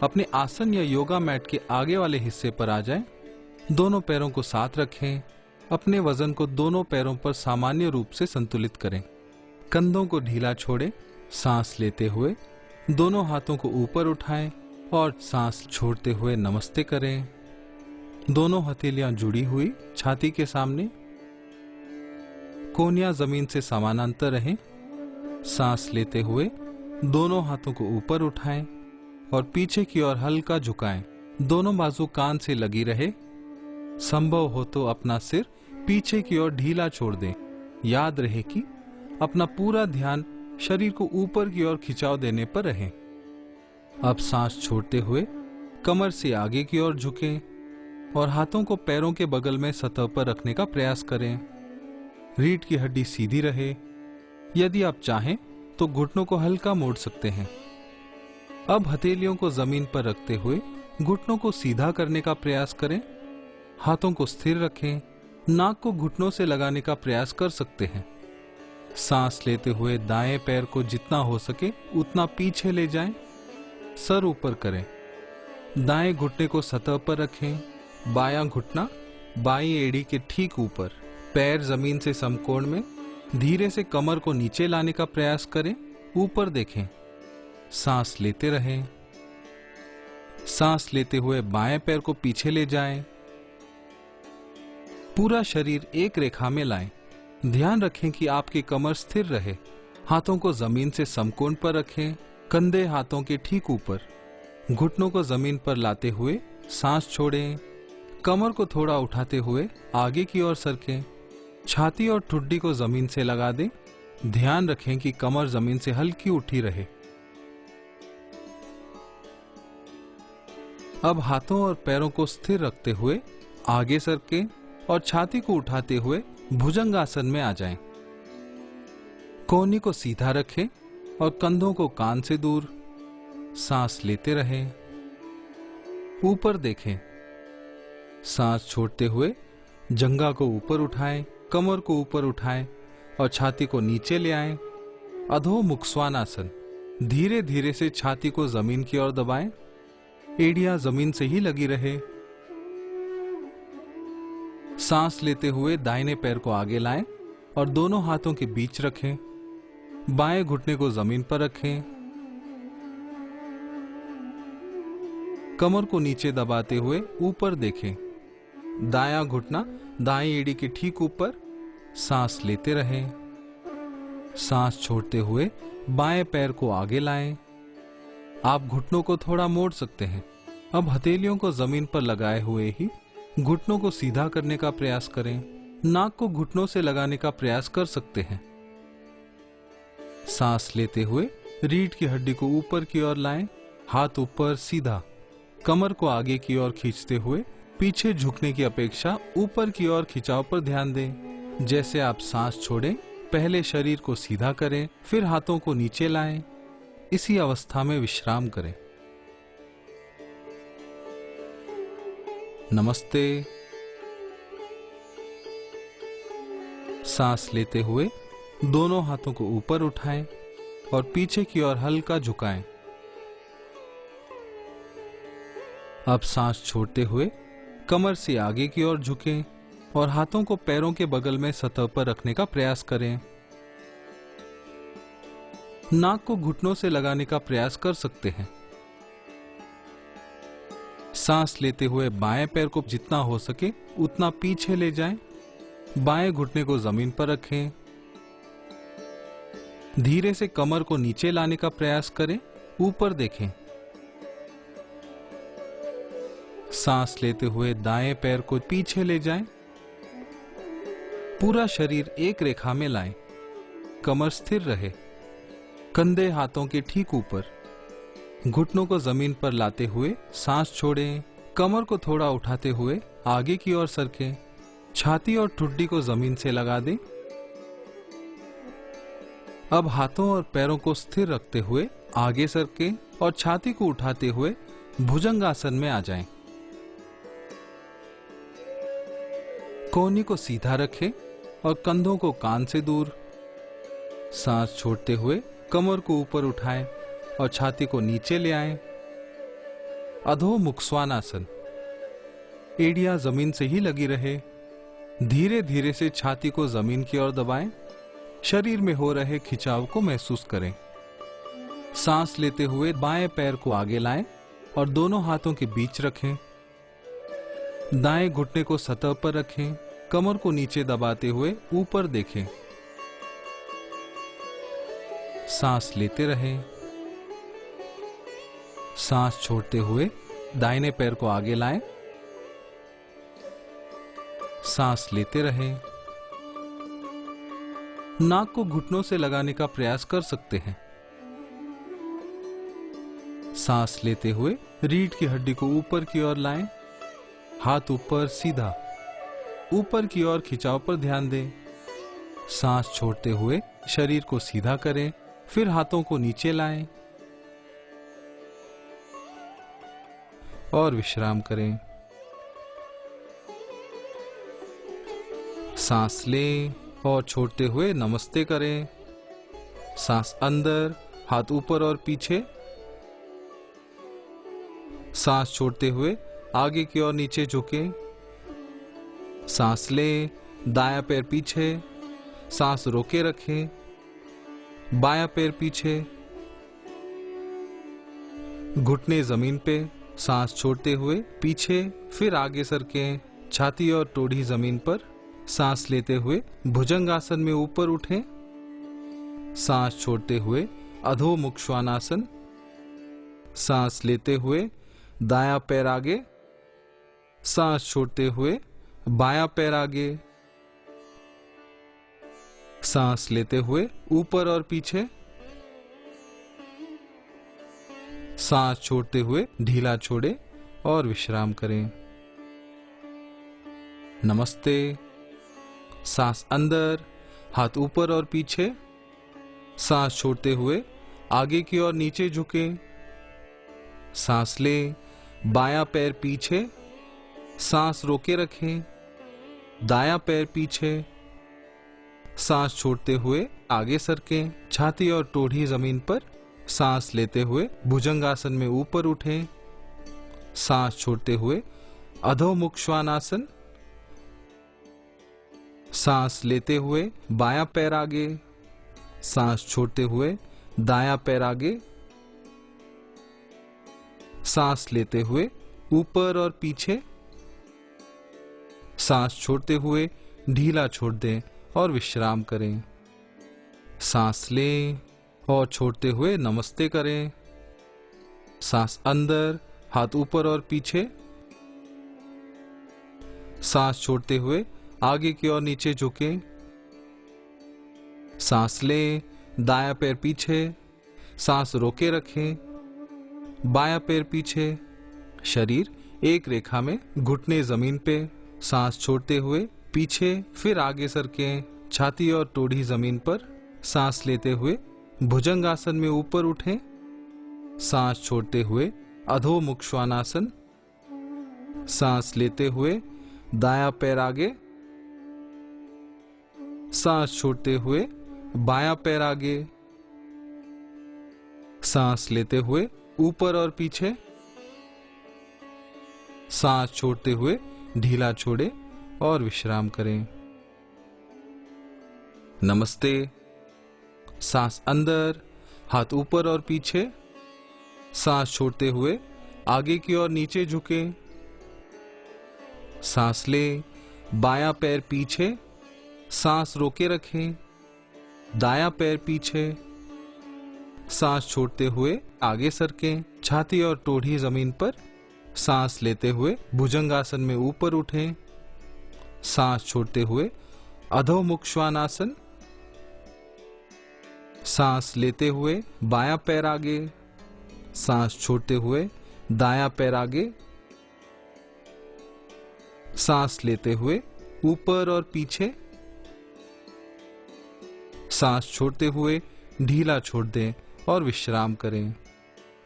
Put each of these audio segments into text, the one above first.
अपने आसन या योगा मैट के आगे वाले हिस्से पर आ जाएं। दोनों पैरों को साथ रखें। अपने वजन को दोनों पैरों पर सामान्य रूप से संतुलित करें। कंधों को ढीला छोड़ें। सांस लेते हुए दोनों हाथों को ऊपर उठाएं और सांस छोड़ते हुए नमस्ते करें। दोनों हथेलियां जुड़ी हुई छाती के सामने, कोहनियां जमीन से समानांतर रहें। सांस लेते हुए दोनों हाथों को ऊपर उठाएं और पीछे की ओर हल्का झुकाएं। दोनों बाजू कान से लगी रहे। संभव हो तो अपना सिर पीछे की ओर ढीला छोड़ दें। याद रहे कि अपना पूरा ध्यान शरीर को ऊपर की ओर खिंचाव देने पर रहे। अब सांस छोड़ते हुए कमर से आगे की ओर झुकें और हाथों को पैरों के बगल में सतह पर रखने का प्रयास करें। रीढ़ की हड्डी सीधी रहे। यदि आप चाहें तो घुटनों को हल्का मोड़ सकते हैं। अब हथेलियों को जमीन पर रखते हुए घुटनों को सीधा करने का प्रयास करें। हाथों को स्थिर रखें। नाक को घुटनों से लगाने का प्रयास कर सकते हैं। सांस लेते हुए दाएं पैर को जितना हो सके उतना पीछे ले जाएं। सर ऊपर करें। दाएं घुटने को सतह पर रखें। बायां घुटना बाईं एड़ी के ठीक ऊपर। पैर जमीन से समकोण में। धीरे से कमर को नीचे लाने का प्रयास करें। ऊपर देखें। सांस लेते रहें। सांस लेते हुए बाएं पैर को पीछे ले जाएं। पूरा शरीर एक रेखा में लाएं। ध्यान रखें कि आपकी कमर स्थिर रहे। हाथों को जमीन से समकोण पर रखें। कंधे हाथों के ठीक ऊपर। घुटनों को जमीन पर लाते हुए सांस छोड़ें। कमर को थोड़ा उठाते हुए आगे की ओर सरकें। छाती और ठुड्डी को जमीन से लगा दें। ध्यान रखें कि कमर जमीन से हल्की उठी रहे। अब हाथों और पैरों को स्थिर रखते हुए आगे सरकें और छाती को उठाते हुए भुजंगासन में आ जाएं। कोहनी को सीधा रखें और कंधों को कान से दूर। सांस लेते रहें। ऊपर देखें। सांस छोड़ते हुए जंघा को ऊपर उठाएं, कमर को ऊपर उठाएं और छाती को नीचे ले आएं। अधोमुख स्वानासन। धीरे धीरे से छाती को जमीन की ओर दबाएं। एड़ियां जमीन से ही लगी रहे। सांस लेते हुए दाहिने पैर को आगे लाएं और दोनों हाथों के बीच रखें। बाएं घुटने को जमीन पर रखें। कमर को नीचे दबाते हुए ऊपर देखें। दायां घुटना दाईं एड़ी के ठीक ऊपर। सांस लेते रहें। सांस छोड़ते हुए बाएं पैर को आगे लाएं। आप घुटनों को थोड़ा मोड़ सकते हैं। अब हथेलियों को जमीन पर लगाए हुए ही घुटनों को सीधा करने का प्रयास करें। नाक को घुटनों से लगाने का प्रयास कर सकते हैं। सांस लेते हुए रीढ़ की हड्डी को ऊपर की ओर लाएं। हाथ ऊपर सीधा। कमर को आगे की ओर खींचते हुए पीछे झुकने की अपेक्षा ऊपर की ओर खिंचाव पर ध्यान दें। जैसे आप सांस छोड़ें, पहले शरीर को सीधा करें, फिर हाथों को नीचे लाएं। इसी अवस्था में विश्राम करें। नमस्ते। सांस लेते हुए दोनों हाथों को ऊपर उठाएं और पीछे की ओर हल्का झुकाएं। अब सांस छोड़ते हुए कमर से आगे की ओर झुकें और हाथों को पैरों के बगल में सतह पर रखने का प्रयास करें। नाक को घुटनों से लगाने का प्रयास कर सकते हैं। सांस लेते हुए बाएं पैर को जितना हो सके उतना पीछे ले जाएं। बाएं घुटने को जमीन पर रखें। धीरे से कमर को नीचे लाने का प्रयास करें। ऊपर देखें। सांस लेते हुए दाएं पैर को पीछे ले जाएं। पूरा शरीर एक रेखा में लाएं। कमर स्थिर रहे। कंधे हाथों के ठीक ऊपर। घुटनों को जमीन पर लाते हुए सांस छोड़ें। कमर को थोड़ा उठाते हुए आगे की ओर सरकें। छाती और ठुड्डी को जमीन से लगा दें। अब हाथों और पैरों को स्थिर रखते हुए आगे सरकें और छाती को उठाते हुए भुजंगासन में आ जाएं। कोहनी को सीधा रखें और कंधों को कान से दूर। सांस छोड़ते हुए कमर को ऊपर उठाएं और छाती को नीचे ले आएं। अधोमुख श्वानासन। एड़ियां जमीन से ही लगी रहे। धीरे धीरे से छाती को जमीन की ओर दबाएं। शरीर में हो रहे खिंचाव को महसूस करें। सांस लेते हुए बाएं पैर को आगे लाएं और दोनों हाथों के बीच रखें। दाएं घुटने को सतह पर रखें। कमर को नीचे दबाते हुए ऊपर देखें। सांस लेते रहें। सांस छोड़ते हुए दाहिने पैर को आगे लाएं। सांस लेते रहें। नाक को घुटनों से लगाने का प्रयास कर सकते हैं। सांस लेते हुए रीढ़ की हड्डी को ऊपर की ओर लाएं। हाथ ऊपर सीधा, ऊपर की ओर खिंचाव पर ध्यान दें। सांस छोड़ते हुए शरीर को सीधा करें, फिर हाथों को नीचे लाएं और विश्राम करें। सांस लें और छोड़ते हुए नमस्ते करें। सांस अंदर, हाथ ऊपर और पीछे। सांस छोड़ते हुए आगे की ओर नीचे झुकें। सांस लें, दायां पैर पीछे। सांस रोके रखें। बायां पैर पीछे। घुटने जमीन पे। सांस छोड़ते हुए पीछे, फिर आगे सरकें। छाती और टोड़ी जमीन पर। सांस लेते हुए भुजंगासन में ऊपर उठें। सांस छोड़ते हुए अधोमुख श्वानासन। सांस लेते हुए दायां पैर आगे। सांस छोड़ते हुए बायां पैर आगे। सांस लेते हुए ऊपर और पीछे। सांस छोड़ते हुए ढीला छोड़े और विश्राम करें। नमस्ते। सांस अंदर, हाथ ऊपर और पीछे। सांस छोड़ते हुए आगे की ओर नीचे झुकें। सांस लें, बायां पैर पीछे। सांस रोके रखें। दायां पैर पीछे। सांस छोड़ते हुए आगे सरकें। छाती और टोड़ी जमीन पर। सांस लेते हुए भुजंगासन में ऊपर उठें। सांस छोड़ते हुए अधोमुख श्वानासन। सांस लेते हुए बायां पैर आगे। सांस छोड़ते हुए दायां पैर आगे। सांस लेते हुए ऊपर और पीछे। सांस छोड़ते हुए ढीला छोड़ दें और विश्राम करें। सांस लें और छोड़ते हुए नमस्ते करें। सांस अंदर, हाथ ऊपर और पीछे। सांस छोड़ते हुए आगे की ओर नीचे झुकें। सांस लें, दायां पैर पीछे। सांस रोके रखें। बायां पैर पीछे। शरीर एक रेखा में, घुटने जमीन पे। सांस छोड़ते हुए पीछे, फिर आगे सरकें। छाती और टोड़ी जमीन पर। सांस लेते हुए भुजंगासन में ऊपर उठें। सांस छोड़ते हुए अधोमुख श्वानासन। सांस लेते हुए दायां पैर आगे। सांस छोड़ते हुए बायां पैर आगे। सांस लेते हुए ऊपर और पीछे। सांस छोड़ते हुए ढीला छोड़े और विश्राम करें। नमस्ते। सांस अंदर, हाथ ऊपर और पीछे। सांस छोड़ते हुए आगे की ओर नीचे झुके। सांस लें, बायां पैर पीछे। सांस रोके रखें। दायां पैर पीछे। सांस छोड़ते हुए आगे सरकें। छाती और टोड़ी जमीन पर। सांस लेते हुए भुजंगासन में ऊपर उठें। सांस छोड़ते हुए अधोमुख श्वानासन। सांस लेते हुए बायां पैर आगे। सांस छोड़ते हुए दायां पैर आगे। सांस लेते हुए ऊपर और पीछे। सांस छोड़ते हुए ढीला छोड़ दें और विश्राम करें।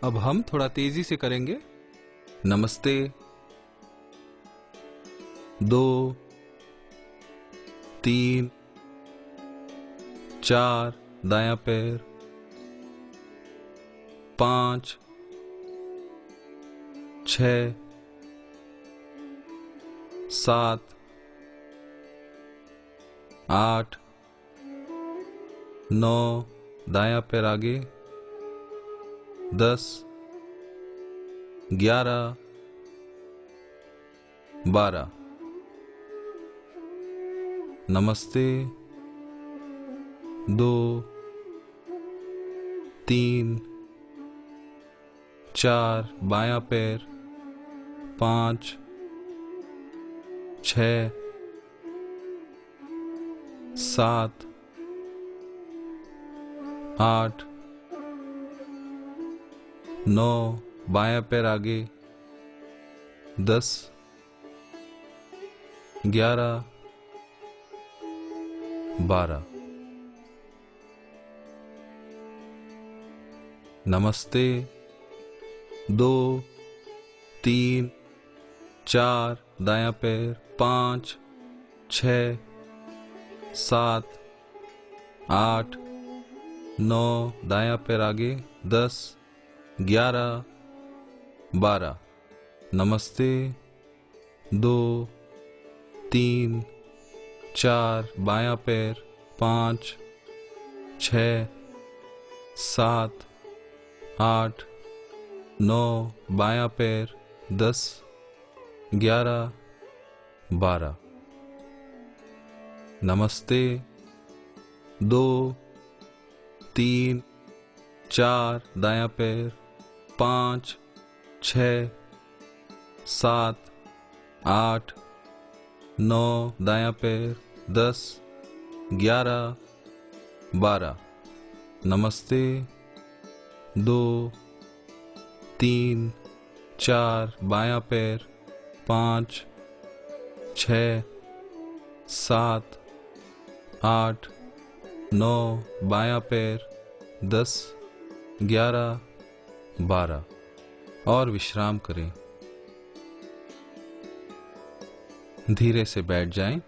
अब हम थोड़ा तेजी से करेंगे। नमस्ते। 2 3 4 दायां पैर। 5 6 7 8 9 दायां पैर आगे 10 11 12 नमस्ते 2 3 4 बायां पैर 5 6 7 8 9 बायां पैर आगे 10 11 12 नमस्ते 2 3 4 दायां पैर 5 6 7 8 9 दायां पैर आगे 10 11 12 नमस्ते 2 3 4 बायां पैर 5 6 7 8 9 बायां पैर 10 11 12 नमस्ते 2 3 4 दायां पैर 5 6 7 8 9 दायां पैर 10 11 12 नमस्ते 2 3 4 बायां पैर 5 6 7 8 9 बायां पैर 10 11 12 और विश्राम करें। धीरे से बैठ जाएं।